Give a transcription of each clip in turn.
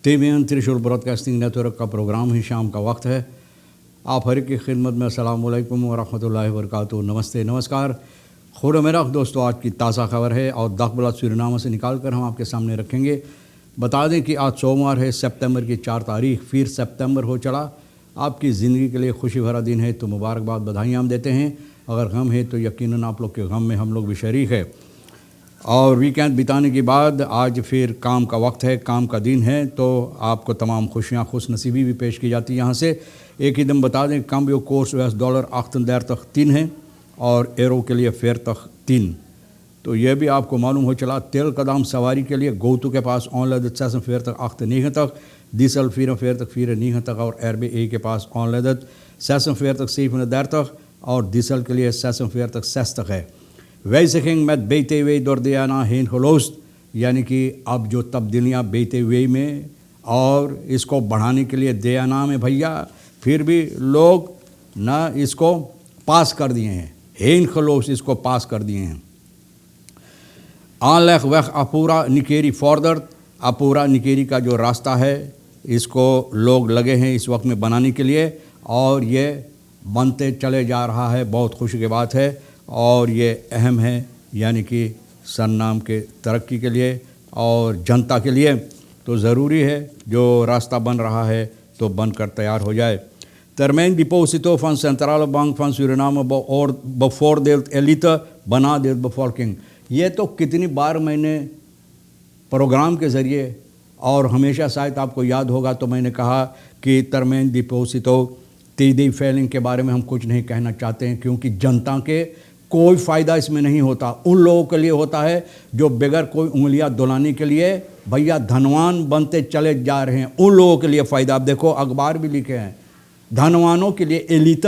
TVN त्रिशूल broadcasting network का programme ही शाम का वक्त है। आप हर एक की खिदमत में अस्सलाम वालेकुम व रहमतुल्लाहि व बरकातुहू। नमस्ते नमस्कार। खुद मेरा दोस्तों, आज की ताज़ा खबर है और दखबला सूरीनामा से निकाल कर हम आपके सामने रखेंगे। बता दें कि आज सोमवार है, सितंबर की 4 तारीख, फिर सितंबर हो चढ़ा। आपकी ज़िंदगी के लिए खुशी भरा दिन है तो मुबारकबाद, बधाइयाँ हम देते हैं। अगर गम है तो यकीनन आप लोग के गम में हम लोग भी शरीक है। और वीकेंड बिताने के बाद आज फिर काम का वक्त है, काम का दिन है, तो आपको तमाम खुशियाँ खुश नसीबी भी पेश की जाती है। यहाँ से एक ही दम बता दें, कम कोर्स $8 8 तक 3 है और एरो के लिए फेयर तक 3। तो यह भी आपको मालूम हो चला। तेल का दाम सवारी के लिए गोतू के पास ऑनलाइन सेसन फेयर तक 8 तक, डीजल फेयर तक 4 तक और RBA के पास ऑनलाइन सेसन फेयर तक 7 तक और डीजल के लिए सेसन फेयर तक 6 तक है। wijziging met BTW door DNA heen geloosd, यानी कि अब जो तब्दीलियाँ BTW में और इसको बढ़ाने के लिए DNA में भैया फिर भी लोग ना इसको पास कर दिए हैं, heen geloosd इसको पास कर दिए हैं। aanleg weg Apura Nikeri vordert, Apura Nikeri का जो रास्ता है इसको लोग लगे हैं इस वक्त में बनाने के लिए और ये बनते चले जा रहा है। बहुत खुशी की बात है और ये अहम है, यानी कि सरनाम के तरक्की के लिए और जनता के लिए तो ज़रूरी है जो रास्ता बन रहा है तो बनकर तैयार हो जाए। Termijn deposito van centrale bank van Suriname bevoordeelt elite, benadeelt bevolking। ये तो कितनी बार मैंने प्रोग्राम के ज़रिए और हमेशा शायद आपको याद होगा तो मैंने कहा कि termijn deposito तीदी फैलिंग के बारे में हम कुछ नहीं कहना चाहते हैं, क्योंकि जनता के कोई फ़ायदा इसमें नहीं होता। उन लोगों के लिए होता है जो बगैर कोई उंगलियां दुलाने के लिए भैया धनवान बनते चले जा रहे हैं, उन लोगों के लिए फ़ायदा। आप देखो अखबार भी लिखे हैं, धनवानों के लिए एलिट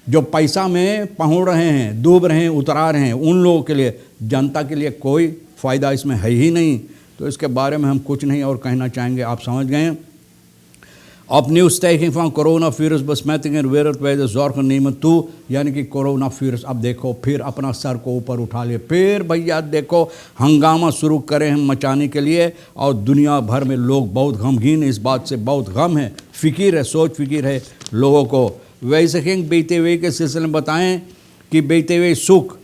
जो पैसा में पहुँच रहे हैं, डूब रहे हैं, उतरा रहे हैं, उन लोगों के लिए। जनता के लिए कोई फ़ायदा इसमें है ही नहीं, तो इसके बारे में हम कुछ नहीं और कहना चाहेंगे। आप समझ गए। Opnieuw stijging van coronavirusbesmettingen wereldwijde zorgen nemen toe, यानी कि कोरोनावायरस अब देखो फिर अपना सर को ऊपर उठा लिए, फिर भैया देखो हंगामा शुरू करें हम मचाने के लिए और दुनिया भर में लोग बहुत गमगीन, इस बात से बहुत गम है, फ़िक्र है, सोच फ़िक्र है लोगों को। wijziging BTW के सिलसिले में बताएं कि BTW सुख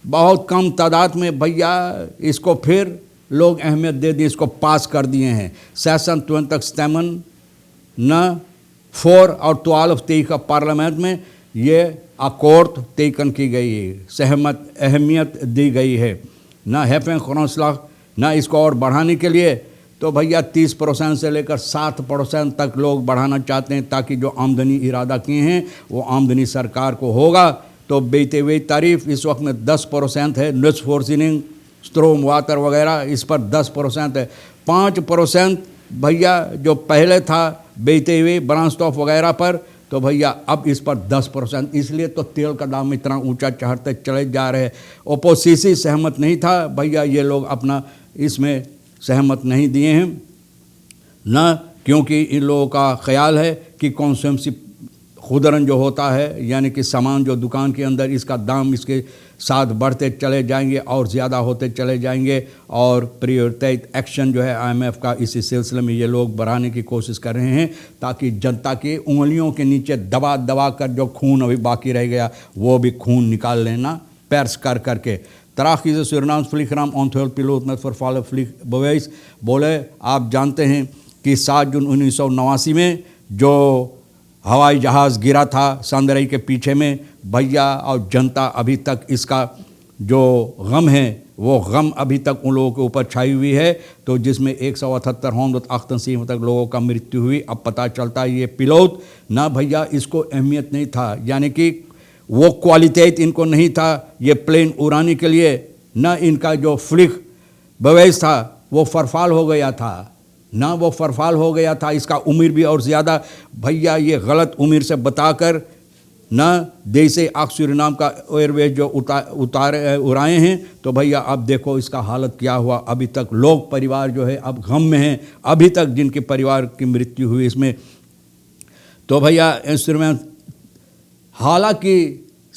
बहुत कम तादाद में भैया इसको फिर लोग अहमियत दे दी, इसको पास कर दिए हैं। सेशन 20 stemmen न 4 और 12 तारीख का पार्लियामेंट में ये अकॉर्ड टेकन की गई है, सहमत अहमियत दी गई है। न हैफें ग्रांसलाग न इसको और बढ़ाने के लिए तो भैया 30% से लेकर 60% तक लोग बढ़ाना चाहते हैं, ताकि जो आमदनी इरादा किए हैं वो आमदनी सरकार को होगा। तो BTW तारीफ इस वक्त में 10% है, नुस फोर्सिनिंग स्ट्रोम वाटर वगैरह इस पर 10% है। 5% भैया जो पहले था BTW ब्रांस्टॉफ वगैरह पर, तो भैया अब इस पर 10%, इसलिए तो तेल का दाम इतना ऊंचा चढ़ते चले जा रहे हैं। ओपोजिशन सहमत नहीं था भैया, ये लोग अपना इसमें सहमत नहीं दिए हैं ना, क्योंकि इन लोगों का ख्याल है कि कंज्यूमसी खुदरन जो होता है, यानी कि सामान जो दुकान के अंदर इसका दाम इसके साथ बढ़ते चले जाएंगे और ज़्यादा होते चले जाएंगे। और प्रायोरिटाइज एक्शन जो है IMF का इसी सिलसिले में ये लोग बढ़ाने की कोशिश कर रहे हैं, ताकि जनता की उंगलियों के नीचे दबा दबा कर जो खून अभी बाकी रह गया वो भी खून निकाल लेना, पैर्स कर करके। तराखी से Surinaams vliegramp onthuld piloot met vervallen vliegbewijs बोले, आप जानते हैं कि 7 जून 1989 में जो हवाई जहाज़ गिरा था संदरई के पीछे में भैया, और जनता अभी तक इसका जो गम है वो गम अभी तक उन लोगों के ऊपर छाई हुई है। तो जिसमें 178 तक लोगों का मृत्यु हुई। अब पता चलता है ये पिलोट ना भैया इसको अहमियत नहीं था, यानी कि वो क्वालिटेट इनको नहीं था ये प्लेन उड़ाने के लिए, ना इनका जो फ्लिक बवेज था वो फरफाल हो गया था, ना वो फरफाल हो गया था, इसका उम्र भी और ज़्यादा भैया ये गलत उम्र से बताकर ना जैसे आग सूरीनाम का एयरवेज जो उड़ाए हैं, तो भैया अब देखो इसका हालत क्या हुआ। अभी तक लोग परिवार जो है अब गम में हैं, अभी तक जिनके परिवार की मृत्यु हुई इसमें। तो भैया इंस्ट्रूमेंट हालांकि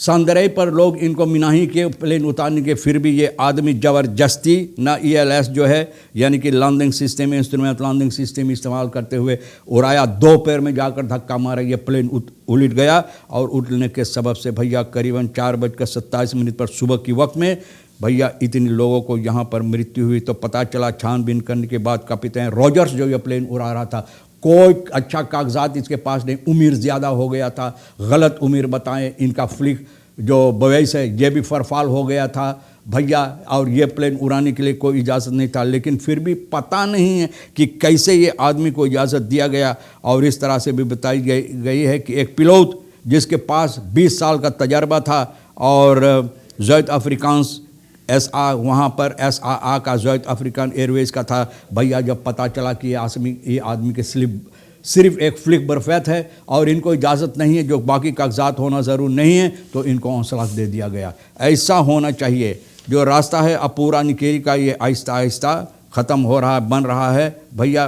संदरई पर लोग इनको मिनाही के प्लेन उतारने के, फिर भी ये आदमी ज़बरदस्ती ना ELS जो है यानी कि landing system, instrument landing system इस्तेमाल करते हुए उड़ाया। 2 पैर में जाकर धक्का मारा, ये प्लेन उलट गया और उलटने के सबब से भैया करीबन 4:27 पर सुबह के वक्त में भैया इतने लोगों को यहाँ पर मृत्यु हुई। तो पता चला छानबीन करने के बाद कैप्टन रॉजर्स जो ये प्लेन उड़ा रहा था, कोई अच्छा कागजात इसके पास नहीं, उम्र ज़्यादा हो गया था, गलत उम्र बताएं, इनका फ्लिक जो बवैस है ये भी फरफाल हो गया था भैया, और ये प्लेन उड़ाने के लिए कोई इजाज़त नहीं था। लेकिन फिर भी पता नहीं है कि कैसे ये आदमी को इजाज़त दिया गया। और इस तरह से भी बताई गई है कि एक पिलोट जिसके पास 20 साल का तजर्बा था और ज़ैद अफ्रीकांस SA वहाँ पर SAA का ज़ैद अफ्रीकन एयरवेज़ का था भैया, जब पता चला कि ये आदमी के सिर्फ एक फ्लिक बर्फेत है और इनको इजाज़त नहीं है, जो बाकी कागजात होना ज़रूर नहीं है, तो इनको हौसला दे दिया गया। ऐसा होना चाहिए। जो रास्ता है अब पूरा निकेरी का ये आहिस्ता आहिस्ता ख़त्म हो रहा है, बन रहा है भैया।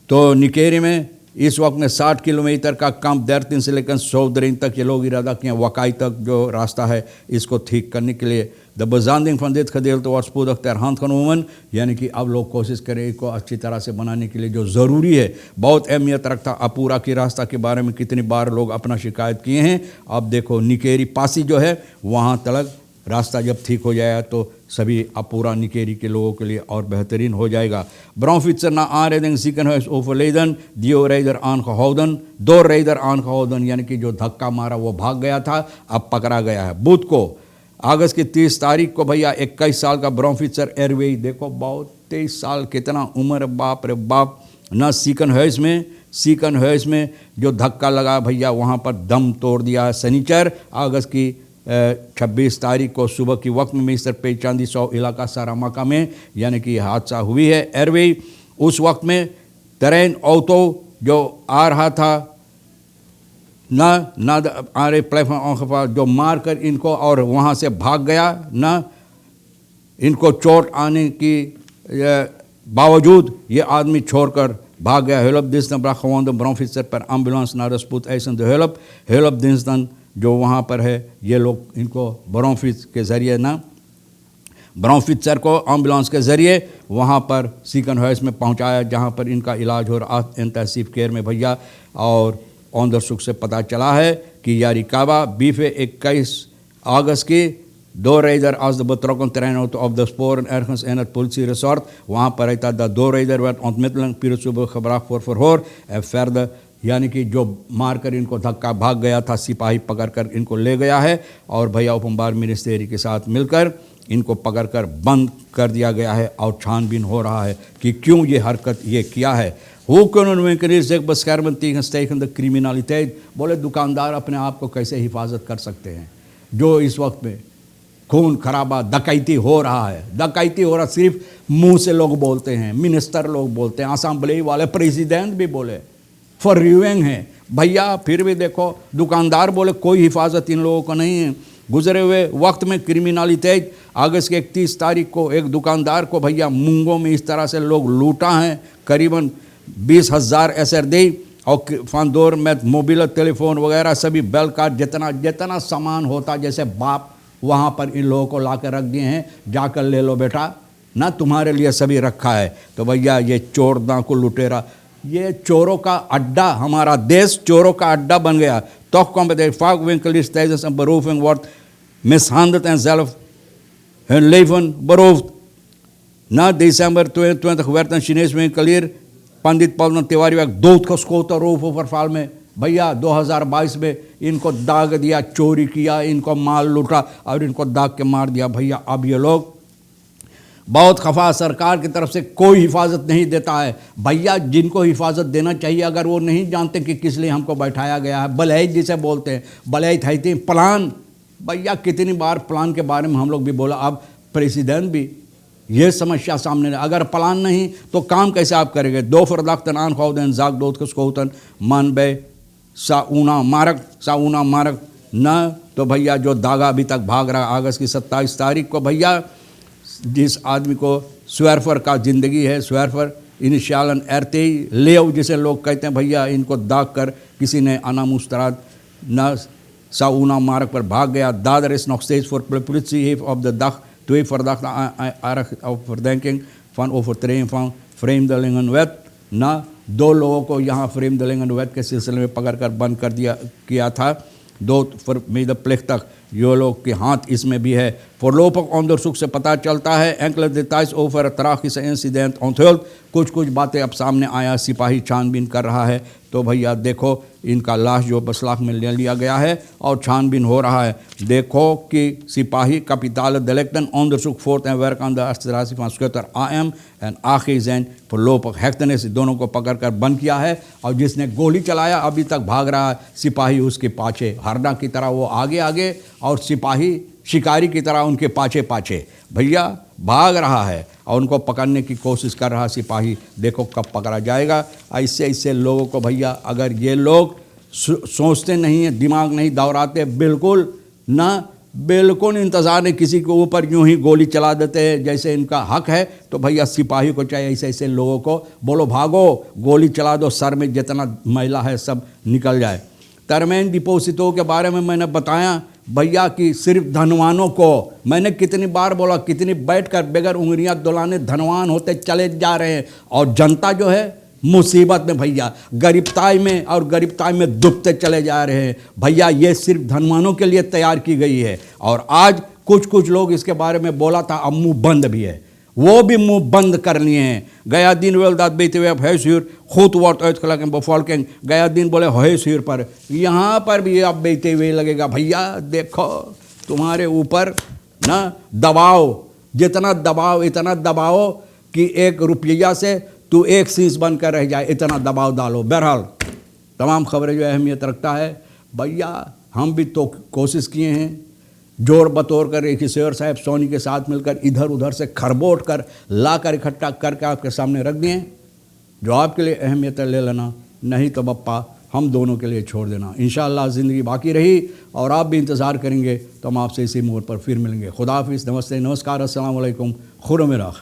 तो निकेरी में इस वक्त में 60 किलोमीटर का कैंप दर्तिन से लेकर सौदरिन तक ये लोग इरादा किए, वकाई तक जो रास्ता है इसको ठीक करने के लिए। द बजांदिंग फंदित खदेल तो वास्पूद अख्तर हाथ खनूमन, यानी कि अब लोग कोशिश करें इसको अच्छी तरह से बनाने के लिए, जो ज़रूरी है, बहुत अहमियत रखता। अपूरा की रास्ता के बारे में कितनी बार लोग अपना शिकायत किए हैं। अब देखो निकेरी पासी जो है वहाँ तक रास्ता जब ठीक हो जाएगा तो सभी अपूरा निकेरी के लोगों के लिए और बेहतरीन हो जाएगा। ब्राउनफिट्सर ना आ रेदन सीकन है ओफलेदन दियो रेदर आन खौदन दो रेदर आन खौदन, यानी कि जो धक्का मारा वो भाग गया था, अब पकड़ा गया है। बुध को अगस्त की 30 तारीख को भैया 21 साल का ब्राउनफिट्सर एयरवेज, देखो बहुत 23 साल, कितना उम्र, बाप रे बाप। न सीकन हेस में जो धक्का लगा भैया वहाँ पर दम तोड़ दिया है। शनिचर अगस्त की 26 तारीख को सुबह की वक्त में मिस्टर पेचांदी 100 इलाका सारामाका में यानी कि हादसा हुई है। एयरवे उस वक्त में ट्रेन ऑटो जो आ रहा था ना आ रहे प्लेटफॉर्म जो मार कर इनको और वहाँ से भाग गया, ना इनको चोट आने की बावजूद ये आदमी छोड़कर भाग गया। हेल्प दिनस्तन ब्राखवान ब्राउनफिट्सर पर एम्बुलेंस ना रसपूत ऐसा हेल्प दिनस्तन जो वहाँ पर है, ये लोग इनको ब्राउनफिट्स के ज़रिए ना ब्राउनफिट्सर को एम्बुलेंस के ज़रिए वहाँ पर सीकन हाउस में पहुँचाया, जहाँ पर इनका इलाज हो रहा इंटेंसिव केयर में भैया। और ऑन द सुख से पता चला है कि यारिकाबा बीफे 21 अगस्त की 2 रेदर आज द बत्रोकन ट्रेन ऑफ द स्पोर एंड एरखंस एनत पुलिस रिसोर्ट वहाँ पर रहता द 2 रेदर वेट ऑनमितलन पीर सुबह खबरा फॉर होर फर्द, यानी कि जो मारकर इनको धक्का भाग गया था सिपाही पकड़कर इनको ले गया है और भैया उपमबार मिनिस्ट्री के साथ मिलकर इनको पकड़कर बंद कर दिया गया है और छानबीन हो रहा है कि क्यों ये हरकत ये किया है। क्रिमिनलिटेट, बोले दुकानदार अपने आप को कैसे हिफाजत कर सकते हैं जो इस वक्त में खून खराबा डकैती हो रहा है। डकैती हो रहा सिर्फ मुंह से लोग बोलते हैं, मिनिस्टर लोग बोलते हैं, असेंबली वाले प्रेसिडेंट भी बोले फॉर रिव्यूइंग है भैया, फिर भी देखो दुकानदार बोले कोई हिफाजत इन लोगों को नहीं है। गुजरे हुए वक्त में क्रिमिनलिटेट अगस्त के 31 तारीख को एक दुकानदार को भैया मूंगों में इस तरह से लोग लूटा है, करीबन 20,000 SRD और फांदोर में मोबाइल टेलीफोन वगैरह सभी बेल कार्ड जितना सामान होता जैसे बाप वहाँ पर इन लोगों को ला कर रख दिए हैं, जाकर ले लो बेटा ना, तुम्हारे लिए सभी रखा है। तो भैया ये चोर डाकू लुटेरा, ये चोरों का अड्डा, हमारा देश चोरों का अड्डा बन गया। तो फाक विंकलिस तेजस बरूफिंग worth mishandeld en zelf hun leven beroofd. Na december 22 werd een Chinees winkelier पंडित पवन तिवारी एक doodgeschoten roofverval में भैया 2022 में इनको दाग दिया, चोरी किया, इनको माल लूटा और इनको दाग के मार दिया भैया। अब ये लोग बहुत खफा, सरकार की तरफ से कोई हिफाजत नहीं देता है भैया। जिनको हिफाजत देना चाहिए अगर वो नहीं जानते कि किस लिए हमको बैठाया गया है, बलैत जिसे बोलते हैं, बलैत है प्लान भैया। कितनी बार प्लान के बारे में हम लोग भी बोला, अब प्रेसिडेंट भी ये समस्या सामने, अगर प्लान नहीं तो काम कैसे आप करेंगे। 2 फरदाख्तनान खौदन जाग दोत कसकोतन मन बे साऊना मारक न, तो भैया जो दागा अभी तक भाग रहा। अगस्त की 27 तारीख को भैया जिस आदमी को स्वेरफर का ज़िंदगी है, स्वेरफर इनिशियालन एरते लेव जिसे लोग कहते हैं भैया, इनको दाग कर किसी ने अनामुस्तराद न Sauna mark per भाग गया. Dader is nog steeds voor politie heeft op de dag 2 verdachten op verdenking van overtreding van vreemdelingenwet. ना 2 लोगों को यहाँ vreemdelingenwet के सिलसिले में पकड़कर बंद कर किया था. 2 medeplichtig ये लोग के हाथ इसमें भी है. voorlopig onderzoek से पता चलता है enkele details over het tragische incident onthuld. कुछ बातें अब सामने आया. सिपाही छानबीन कर रहा है. तो भैया देखो इनका लाश जो बसलाक में ले लिया गया है और छानबीन हो रहा है. देखो कि सिपाही kapitale delicten onderzoek voert en werk aan de arrestatie van schutter AM en AG zijn voorlopig hechtenis. दोनों को पकड़कर बंद किया है और जिसने गोली चलाया अभी तक भाग रहा है. सिपाही उसके पाछे हरना की तरह वो आगे और सिपाही शिकारी की तरह उनके पाछे भैया भाग रहा है और उनको पकड़ने की कोशिश कर रहा सिपाही. देखो कब पकड़ा जाएगा. ऐसे लोगों को भैया अगर ये लोग सोचते नहीं हैं, दिमाग नहीं दौड़ाते, बिल्कुल इंतज़ार नहीं, किसी के ऊपर यूं ही गोली चला देते हैं जैसे इनका हक है. तो भैया सिपाही को चाहिए ऐसे लोगों को बोलो भागो, गोली चला दो, सर में जितना मैला है सब निकल जाए. टर्मेन डिपोजिटों के बारे में मैंने बताया भैया कि सिर्फ धनवानों को, मैंने कितनी बार बोला, कितनी बैठकर बगैर उंगलियां दुलाने धनवान होते चले जा रहे हैं और जनता जो है मुसीबत में भैया, गरीबताई में डूबते चले जा रहे हैं भैया. ये सिर्फ धनवानों के लिए तैयार की गई है. और आज कुछ लोग इसके बारे में बोला था, अब मुंह बंद भी है, वो भी मुंह बंद कर लिए हैं. गया दिन wil dat BTW huishuur goed wordt uitgelegd in bevolking. गया दिन बोले huishuur पर, यहाँ पर भी अब BTW लगेगा भैया. देखो तुम्हारे ऊपर ना दबाव, जितना दबाव इतना दबाओ कि 1 रुपया से तू 1 शीश बनकर रह जाए, इतना दबाव डालो. बहरहाल तमाम खबरें जो अहमियत रखता है भैया. हम भी तो कोशिश किए हैं जोर बतौर कर एक शेर साहब सोनी के साथ मिलकर इधर उधर से खरबोट कर लाकर इकट्ठा करके आपके सामने रख दिए. जो आपके लिए अहमियत है ले लेना, नहीं तो बप्पा हम दोनों के लिए छोड़ देना. इंशाअल्लाह ज़िंदगी बाकी रही और आप भी इंतज़ार करेंगे तो हम आपसे इसी मोड़ पर फिर मिलेंगे. खुदा हाफिज़, नमस्ते, नमस्कार, अस्सलाम वालेकुम, खुदा मेरा.